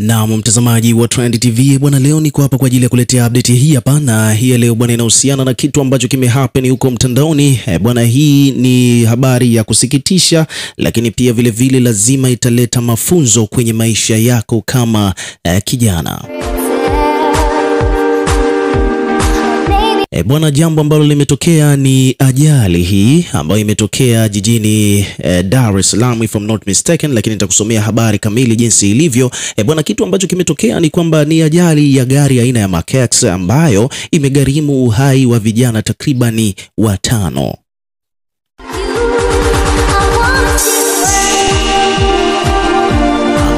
Na mtazamaji wa Trend TV bwana, leo niko hapa kwa ajili ya kuletea update hii hapa, na hii leo bwana inahusiana na kitu ambacho kimehappen huko mtandaoni bwana. Hii ni habari ya kusikitisha, lakini pia vile lazima italeta mafunzo kwenye maisha yako kama kijana. Bwana, jambo ambalo limetokea ni ajali hii ambayo imetokea jijini Dar es Salaam if I'm not mistaken, lakini nitakusomea habari kamili jinsi ilivyo. Bwana, kitu ambacho kimetokea ni kwamba ni ajali ya gari aina ya Mark X ambayo imegharimu uhai wa vijana takribani 5.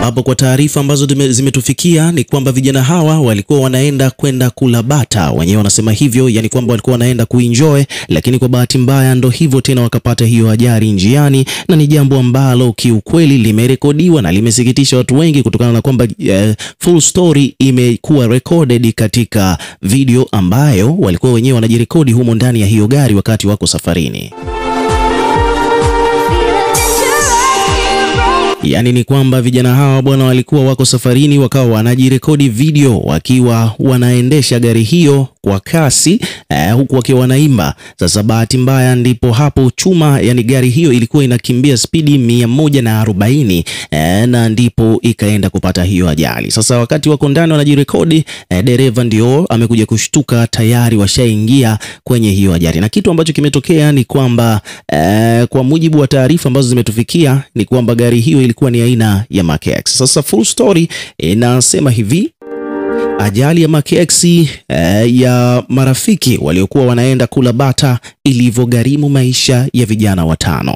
Hapo kwa taarifa ambazo zimetufikia ni kwamba vijana hawa walikuwa wanaenda kwenda kula bata, wenyewe wanasema hivyo, yani kwamba walikuwa wanaenda kuenjoy, lakini kwa bahati mbaya ndo hivyo tena wakapata hiyo ajali njiani, na ni jambo ambalo kiukweli limerekodiwa na limesikitisha watu wengi kutokana na kwamba full story imekuwa recorded katika video ambayo walikuwa wenyewe wanajirekodi humo ndani ya hiyo gari wakati wako safarini. Yani ni kwamba vijana hawa bwana walikuwa wako safarini, wakawa wanajirekodi video wakiwa wanaendesha gari hiyo kwa kasi huku wakiwa wanaimba. Sasa bahati mbaya ndipo hapo chuma, yani gari hiyo ilikuwa inakimbia spidi 140 na ndipo ikaenda kupata hiyo ajali. Sasa wakati wako ndani wanajirekodi, dereva ndio amekuja kushtuka, tayari washaingia kwenye hiyo ajali. Na kitu ambacho kimetokea ni kwamba kwa mujibu wa taarifa ambazo zimetufikia ni kwamba gari hiyo ilikuwa ni aina ya Mark X. Sasa full story inasema hivi: ajali ya Mark X ya marafiki waliokuwa wanaenda kula bata ilivyogharimu maisha ya vijana 5.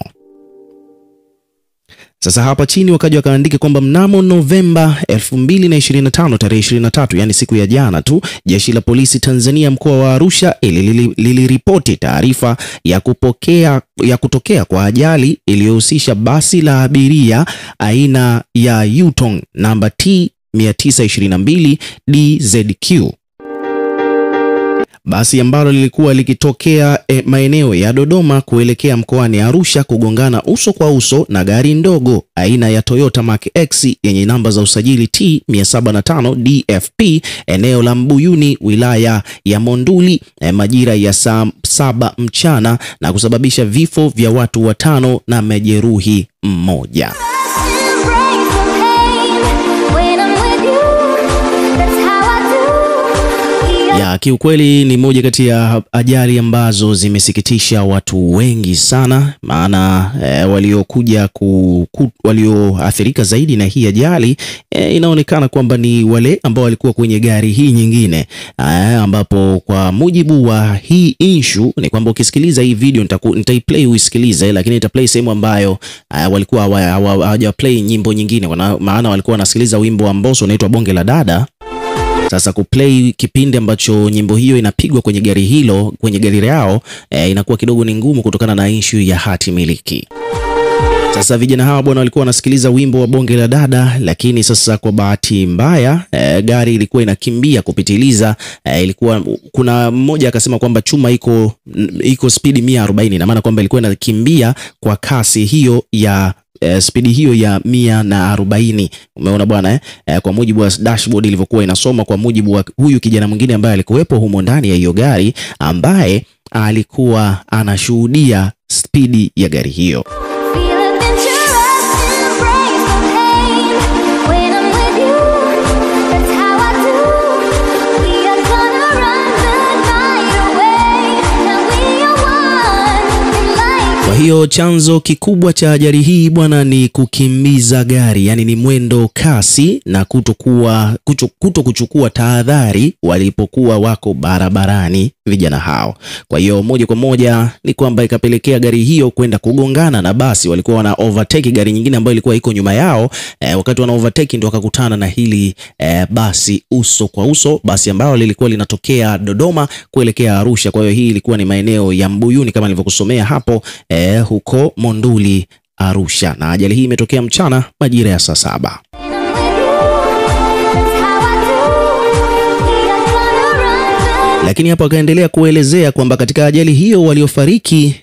Sasa hapa chini wakaja wakaandika kwamba mnamo Novemba 2025 tarehe 23, yani siku ya jana tu, jeshi la polisi Tanzania mkoa wa Arusha liliripoti taarifa ya kutokea kwa ajali iliyohusisha basi la abiria aina ya Yutong namba T 922 DZQ, basi ambalo lilikuwa likitokea maeneo ya Dodoma kuelekea mkoani Arusha kugongana uso kwa uso na gari ndogo aina ya Toyota Mark X yenye namba za usajili T 705 DFP eneo la Mbuyuni wilaya ya Monduli majira ya saa 7 mchana na kusababisha vifo vya watu 5 na majeruhi 1. Ya kiukweli ni moja kati ya ajali ambazo zimesikitisha watu wengi sana, maana walioathirika zaidi na hii ajali inaonekana kwamba ni wale ambao walikuwa kwenye gari hii nyingine, ambapo kwa mujibu wa hii issue ni kwamba ukisikiliza hii video nitaiplay uisikilize, lakini nitaplay sehemu ambayo walikuwa hawajaplay nyimbo nyingine, maana walikuwa wanasikiliza wimbo wa Mbosso unaitwa Bonge la Dada. Sasa kuplay kipindi ambacho nyimbo hiyo inapigwa kwenye gari hilo, kwenye gari yao inakuwa kidogo ni ngumu kutokana na issue ya hati miliki. Sasa vijana hawa bwana walikuwa wanasikiliza wimbo wa Bonge la Dada, lakini sasa kwa bahati mbaya gari ilikuwa inakimbia kupitiliza. Ilikuwa kuna mmoja akasema kwamba chuma iko speed 140, na maana kwamba ilikuwa inakimbia kwa kasi hiyo ya spidi hiyo ya 140. Umeona bwana kwa mujibu wa dashboard ilivyokuwa inasoma, kwa mujibu wa huyu kijana mwingine ambaye alikuwepo humo ndani ya hiyo gari, ambaye alikuwa anashuhudia spidi ya gari hiyo. Kwa hiyo chanzo kikubwa cha ajali hii bwana ni kukimbiza gari, yani ni mwendo kasi na kutokuchukua tahadhari walipokuwa wako barabarani vijana hao. Kwa hiyo moja kwa moja ni kwamba ikapelekea gari hiyo kwenda kugongana na basi. Walikuwa wana overtake gari nyingine ambayo ilikuwa iko nyuma yao, wakati wana overtake ndio wakakutana na hili basi uso kwa uso, basi ambalo lilikuwa linatokea Dodoma kuelekea Arusha. Kwa hiyo hii ilikuwa ni maeneo ya Mbuyuni kama nilivyokusomea hapo huko Monduli Arusha, na ajali hii imetokea mchana majira ya saa 7. Lakini hapo akaendelea kuelezea kwamba katika ajali hiyo waliofariki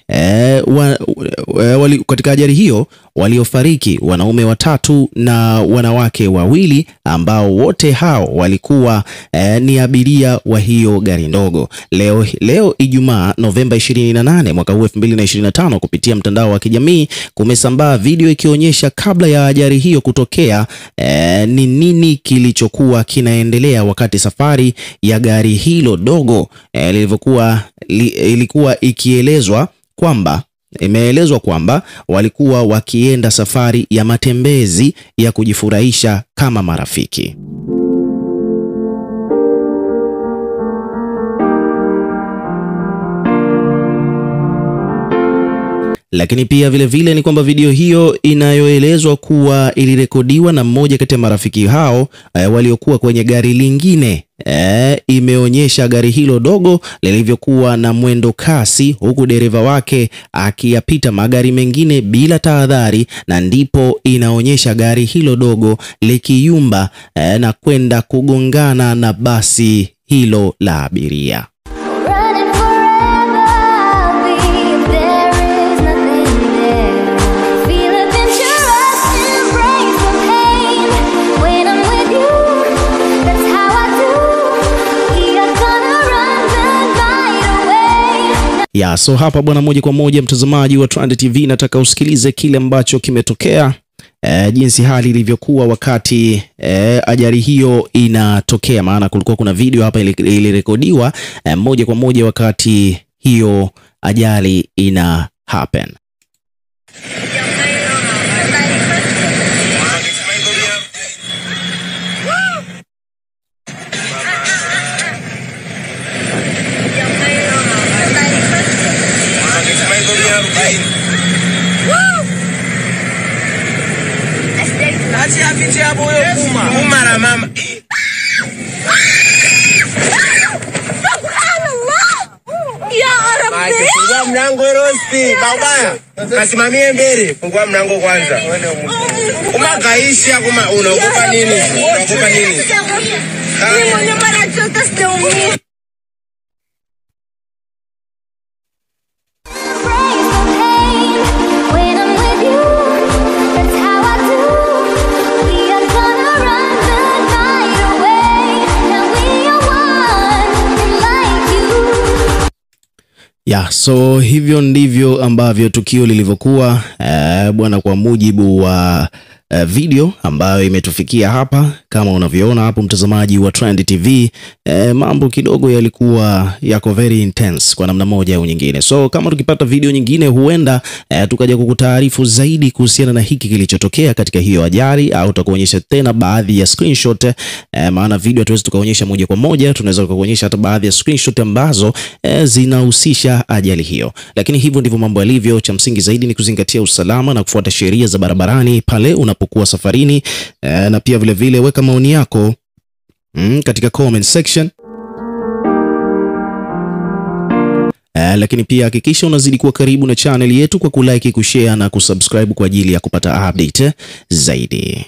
katika ajali hiyo waliofariki wanaume 3 na wanawake 2 ambao wote hao walikuwa ni abiria wa hiyo gari ndogo. Leo Ijumaa Novemba 28 mwaka 2025, kupitia mtandao wa kijamii kumesambaa video ikionyesha kabla ya ajali hiyo kutokea ni nini kilichokuwa kinaendelea wakati safari ya gari hilo dogo ilikuwa imeelezwa kwamba walikuwa wakienda safari ya matembezi ya kujifurahisha kama marafiki. Lakini pia vile ni kwamba video hiyo inayoelezwa kuwa ilirekodiwa na mmoja kati ya marafiki hao waliokuwa kwenye gari lingine imeonyesha gari hilo dogo lilivyokuwa na mwendo kasi, huku dereva wake akiyapita magari mengine bila tahadhari, na ndipo inaonyesha gari hilo dogo likiyumba na kwenda kugongana na basi hilo la abiria. So hapa bwana, moja kwa moja mtazamaji wa Trend TV, nataka usikilize kile ambacho kimetokea, jinsi hali ilivyokuwa wakati ajali hiyo inatokea, maana kulikuwa kuna video hapa ilirekodiwa moja kwa moja wakati hiyo ajali ina happen. Fungua mlango Rosti, baba. Kasimamie mbele, fungua mlango kwanza. Umakaisha unaogopa nini? Unaogopa nini? Mimi mwenyewe mara chote sijaumia. So hivyo ndivyo ambavyo tukio lilivyokuwa bwana, kwa mujibu wa video ambayo imetufikia hapa. Kama unavyoona hapo mtazamaji wa Trend TV, mambo kidogo yalikuwa yako very intense kwa namna moja au nyingine. So kama tukipata video nyingine, huenda tukaja kukutaarifu zaidi kuhusiana na hiki kilichotokea katika hiyo ajali, au tutakuonyesha tena baadhi ya screenshot, maana video hatuwezi tukaonyesha moja kwa moja, tunaweza kuonyesha hata baadhi ya screenshot ambazo zinahusisha ajali hiyo. Lakini hivyo ndivyo mambo yalivyo. Cha msingi zaidi ni kuzingatia usalama na kufuata sheria za barabarani pale unapokuwa safarini, na pia vile weka maoni yako katika comment section. Lakini pia hakikisha unazidi kuwa karibu na channel yetu kwa kulike, kushare na kusubscribe kwa ajili ya kupata update zaidi.